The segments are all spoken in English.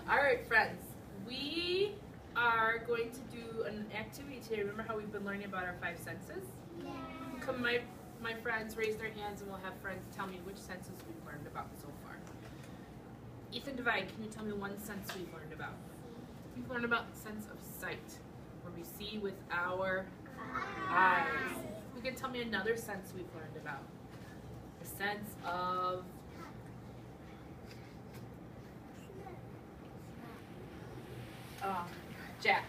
All right, friends, we are going to do an activity today. Remember how we've been learning about our five senses? Yeah. Come, my friends, raise their hands and we'll have friends tell me which senses we've learned about so far. Ethan Divide, can you tell me one sense we've learned about? We've learned about the sense of sight, where we see with our eyes. Who can tell me another sense we've learned about? The sense of Jack.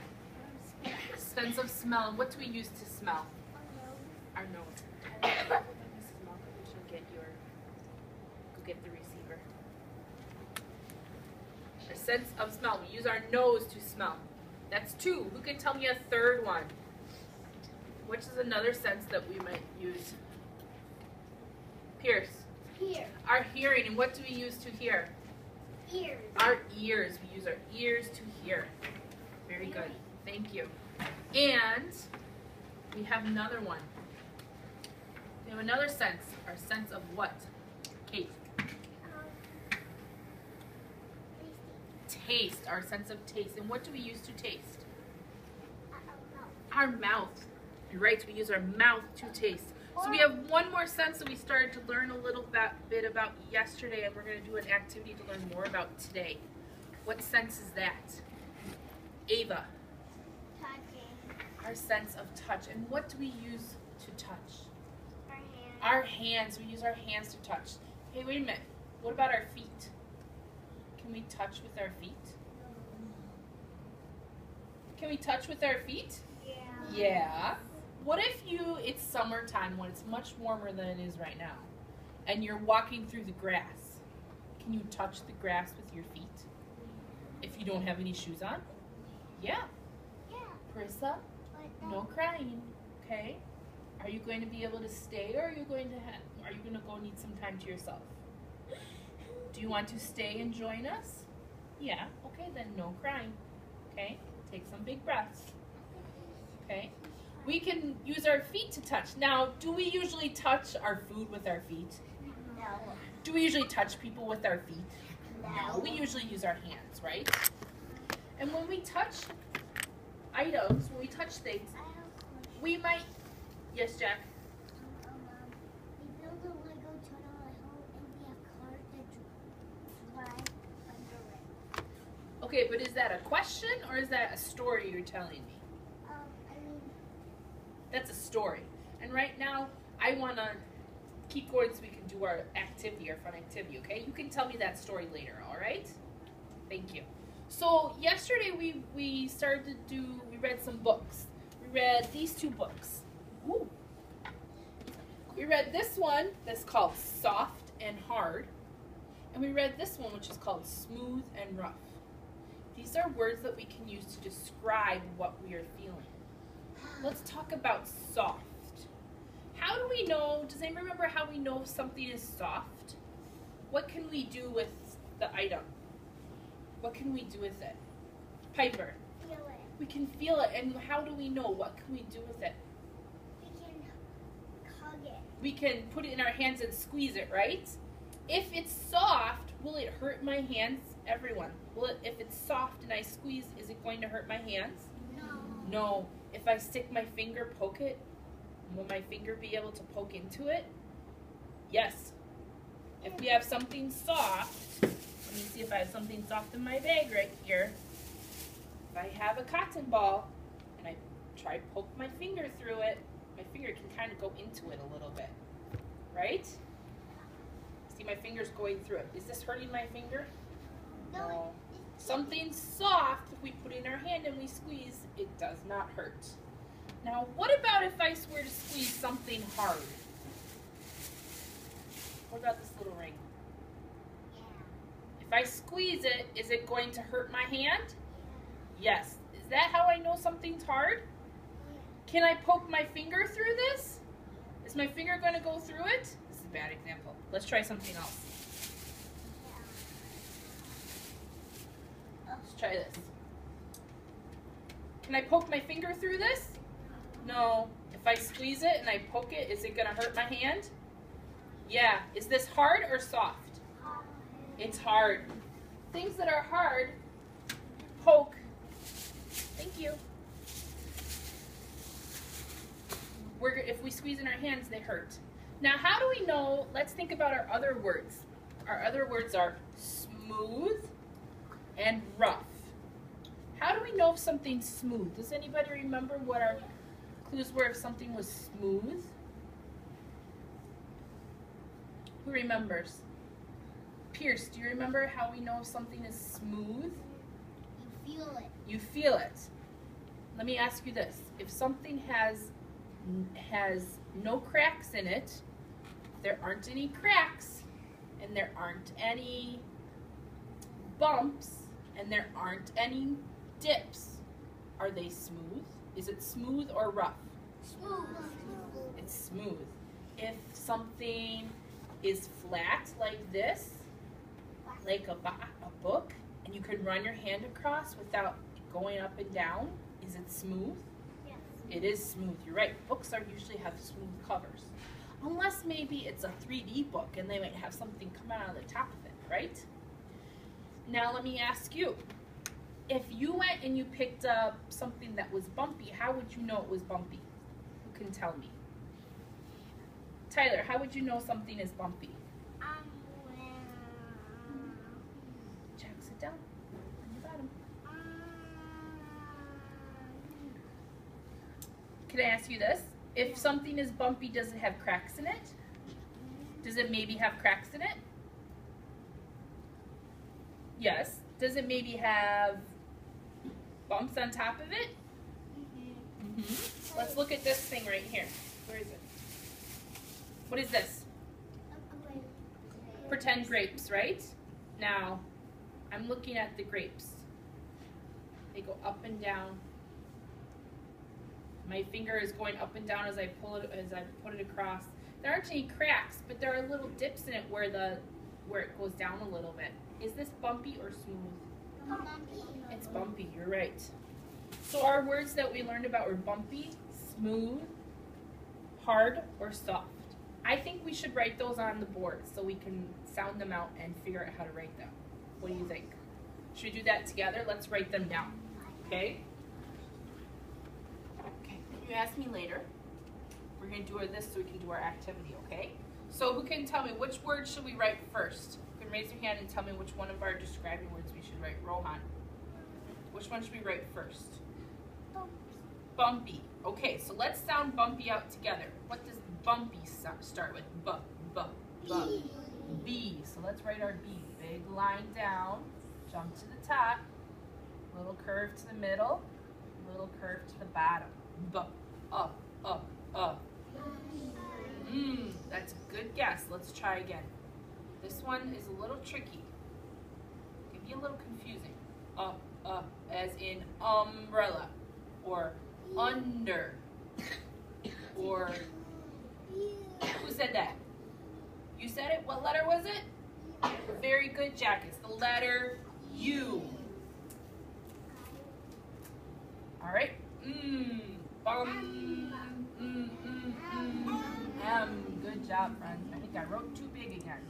Sense of smell. What do we use to smell? Our nose. Mrs. Malcolm, she'll get go get the receiver. A sense of smell. We use our nose to smell. That's two. Who can tell me a third one? Which is another sense that we might use? Pierce. Here. Our hearing. And what do we use to hear? Ears. Our ears. We use our ears to hear. Very good. Thank you. And we have another one. We have another sense. Our sense of what? Kate. Taste. Our sense of taste. And what do we use to taste? Our mouth. You're right. We use our mouth to taste. So we have one more sense that we started to learn a little bit about yesterday, and we're going to do an activity to learn more about today. What sense is that? Ava. Touching. Our sense of touch. And what do we use to touch? Our hands. Our hands. We use our hands to touch. Hey, wait a minute. What about our feet? Can we touch with our feet? Can we touch with our feet? Yeah. Yeah. What if it's summertime when it's much warmer than it is right now, and you're walking through the grass? Can you touch the grass with your feet if you don't have any shoes on? Yeah. Yeah. Carissa, no crying, okay? Are you going to be able to stay, or are you going to go need some time to yourself? Do you want to stay and join us? Yeah. Okay, then no crying. Okay? Take some big breaths. Okay? We can use our feet to touch. Now, do we usually touch our food with our feet? No. Do we usually touch people with our feet? No. We usually use our hands, right? And when we touch items, when we touch things, we might... Yes, Jack? We build a Lego tunnel at home and we have cars that drive under it. Okay, but is that a question or is that a story you're telling me? That's a story. And right now, I want to keep going so we can do our activity, our fun activity, okay? You can tell me that story later, all right? Thank you. So yesterday we read some books. We read these two books. Ooh. We read this one that's called Soft and Hard. And we read this one which is called Smooth and Rough. These are words that we can use to describe what we are feeling. Let's talk about soft. How do we know, does anyone remember how we know if something is soft? What can we do with the item? What can we do with it? Piper. Feel it. We can feel it, and how do we know? What can we do with it? We can hug it. We can put it in our hands and squeeze it, right? If it's soft, will it hurt my hands? Everyone. If it's soft and I squeeze, is it going to hurt my hands? No. No. If I stick my finger, poke it, will my finger be able to poke into it? Yes. If we have something soft, let me see if I have something soft in my bag right here. If I have a cotton ball and I try to poke my finger through it, my finger can kind of go into it a little bit, right? See my fingers going through it. Is this hurting my finger? No. Something soft, if we put it in our hand and we squeeze, it does not hurt. Now, what about if I were to squeeze something hard? What about this little ring? Yeah. If I squeeze it, is it going to hurt my hand? Yes. Is that how I know something's hard? Can I poke my finger through this? Is my finger going to go through it? This is a bad example. Let's try something else. Let's try this. Can I poke my finger through this? No. If I squeeze it and I poke it, is it going to hurt my hand? Yeah. Is this hard or soft? It's hard. Things that are hard Poke. Thank you. If we squeeze in our hands, they hurt. Now, how do we know? Let's think about our other words. Our other words are smooth and rough. How do we know if something's smooth? Does anybody remember what our clues were if something was smooth? Who remembers? Pierce, do you remember how we know if something is smooth? You feel it. You feel it. Let me ask you this. If something has no cracks in it, there aren't any cracks, and there aren't any bumps, and there aren't any dips, are they smooth? Is it smooth or rough? Smooth. It's smooth. If something is flat like this, like a book, and you can run your hand across without going up and down, is it smooth? Yes. It is smooth. You're right. Books usually have smooth covers. Unless maybe it's a 3D book and they might have something come out of the top of it, right? Now let me ask you. If you went and you picked up something that was bumpy, how would you know it was bumpy? Who can tell me? Tyler, how would you know something is bumpy? Jack, sit down on your bottom. Can I ask you this? If something is bumpy, does it have cracks in it? Does it maybe have cracks in it? Yes. Does it maybe have bumps on top of it? Let's look at this thing right here. Where is it? What is this? Pretend grapes, right? Now, I'm looking at the grapes. They go up and down. My finger is going up and down as I put it across. There aren't any cracks, but there are little dips in it where it goes down a little bit. Is this bumpy or smooth? Bumpy. It's bumpy, you're right. So our words that we learned about were bumpy, smooth, hard, or soft. I think we should write those on the board so we can sound them out and figure out how to write them. What do you think? Should we do that together? Let's write them down, okay? Okay, you ask me later. We're going to do this so we can do our activity, okay? So who can tell me which word should we write first? You can raise your hand and tell me which one of our describing words we should write. Rohan. Which one should we write first? Bumpy. Okay, so let's sound bumpy out together. What does bumpy start with? B, b, b. B. So let's write our B. Big line down, jump to the top, little curve to the middle, little curve to the bottom. B, up, up, up. That's a good guess. Let's try again. This one is a little tricky. It can be a little confusing. Up, up, as in umbrella, or under, or who said that? You said it? What letter was it? Very good, Jack. It's the letter U. All right. Good job, friends. I think I wrote too big again.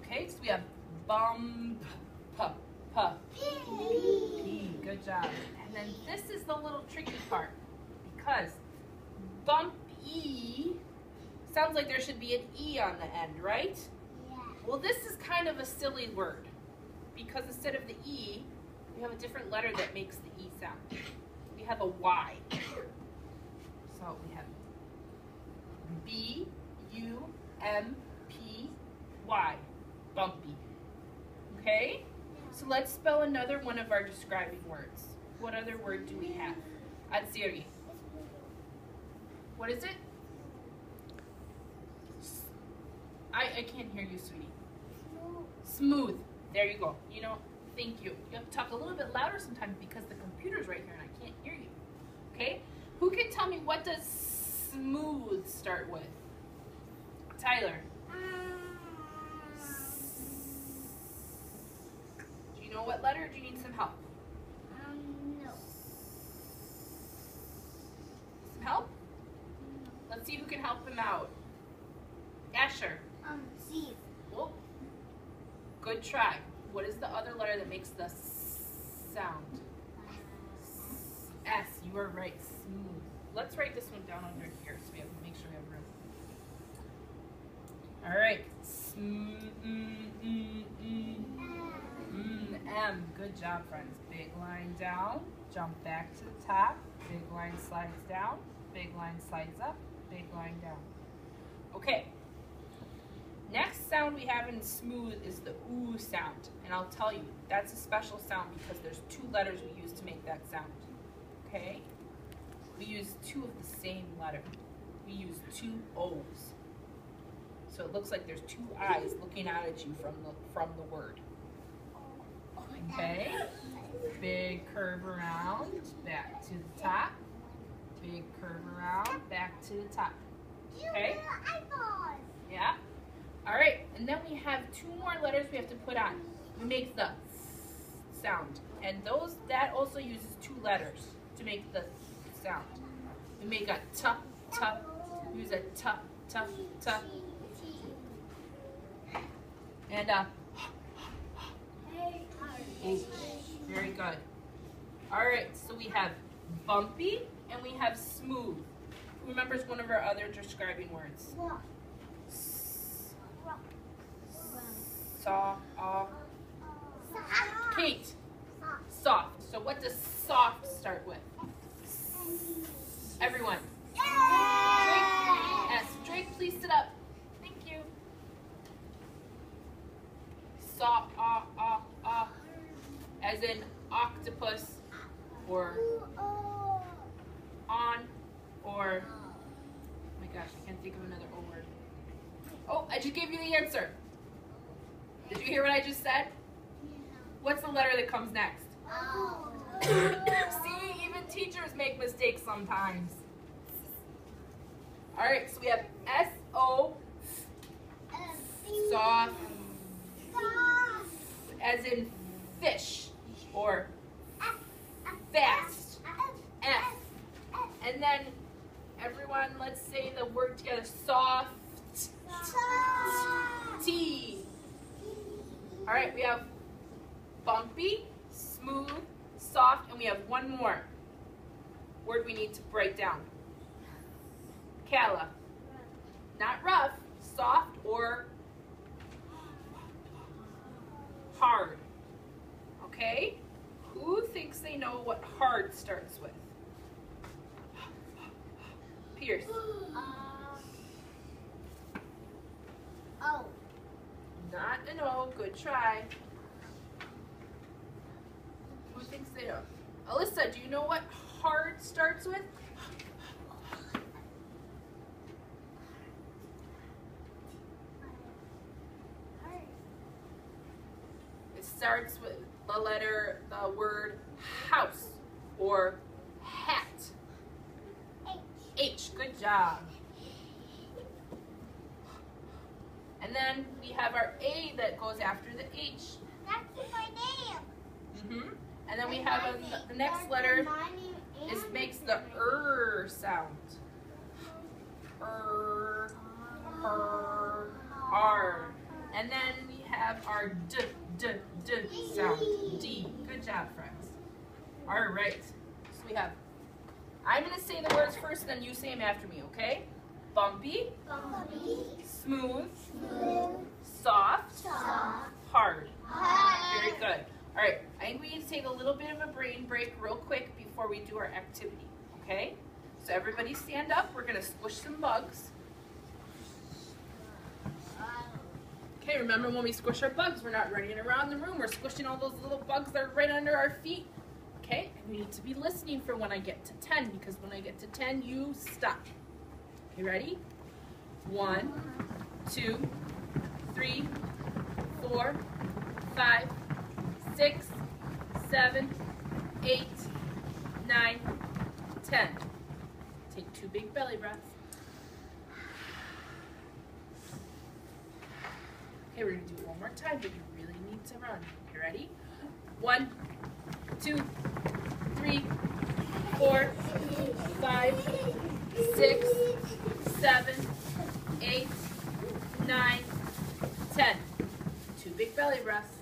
Okay, so we have bump, pup, pup, p. Good job. And then this is the little tricky part because bumpy sounds like there should be an E on the end, right? Yeah. Well, this is kind of a silly word because instead of the E, we have a different letter that makes the E sound. We have a Y. So we have B-U-M-P-Y, bumpy. Okay? So let's spell another one of our describing words. What other word do we have? Atsiri. What is it? I can't hear you, sweetie. Smooth. There you go. You know, thank you. You have to talk a little bit louder sometimes because the computer's right here and I can't hear you. Okay? Who can tell me what does smooth start with? Tyler. Do you know what letter or do you need some help? No. Some help? Let's see who can help him out. Asher. Z. Whoa. Good try. what is the other letter that makes the sound? S. You are right. Smooth. Let's write this one down under here so we have to make sure we have room. All right. M. Good job, friends. Big line down. Jump back to the top. Big line slides down. Big line slides up. Big line down. Okay. Next sound we have in smooth is the oo sound. And I'll tell you, that's a special sound because there's 2 letters we use to make that sound. Okay? We use 2 of the same letter. We use 2 O's. So it looks like there's 2 eyes looking out at you from the word. Okay? Big curve around, back to the top. Big curve around, back to the top. Okay? Yeah? All right, and then we have 2 more letters we have to put on. We make the sound. And that also uses 2 letters to make the sound. We make a t, t, use a t, t, t. And a H. Very good. All right, so we have bumpy and we have smooth. Who remembers one of our other describing words? Kate. Soft. So what does soft start with? Everyone. Drake. S. Drake, please sit up. Thank you. As in octopus or on or, oh my gosh, I can't think of another O word. Oh, I just gave you the answer. Did you hear what I just said? What's the letter that comes next? See, even teachers make mistakes sometimes. All right, so we have S-O, soft, as in fish, or fast, F. And then everyone, let's say the word together, soft, T. All right, we have bumpy, smooth, soft, and we have one more word we need to break down. Kala. Not rough, soft or hard. Okay? Who thinks they know what hard starts with? Pierce. O. Not an O. Good try. Who thinks they know? Alyssa, do you know what hard starts with? It starts with the word house or hat. H. Good job. And then we have our A that goes after the H. That's my name. And then we have the next letter makes the sound. R. And then we have our D sound. D. Good job, friends. All right. So we have, I'm going to say the words first, then you say them after me, okay? Bumpy. Smooth. Soft. Hard. Very good. All right, I think we need to take a little bit of a brain break real quick before we do our activity, okay? So everybody stand up. We're going to squish some bugs. Okay, remember when we squish our bugs, we're not running around the room. We're squishing all those little bugs that are right under our feet. Okay, and we need to be listening for when I get to 10, because when I get to 10, you stop. Okay, ready? 1, 2, 3, 4, 5, 6, 7, 8, 9, 10. Take 2 big belly breaths. Okay, we're going to do it one more time, but you really need to run. You ready? 1, 2, 3, 4, 5, 6, 7, 8, 9, 10. 2 big belly breaths.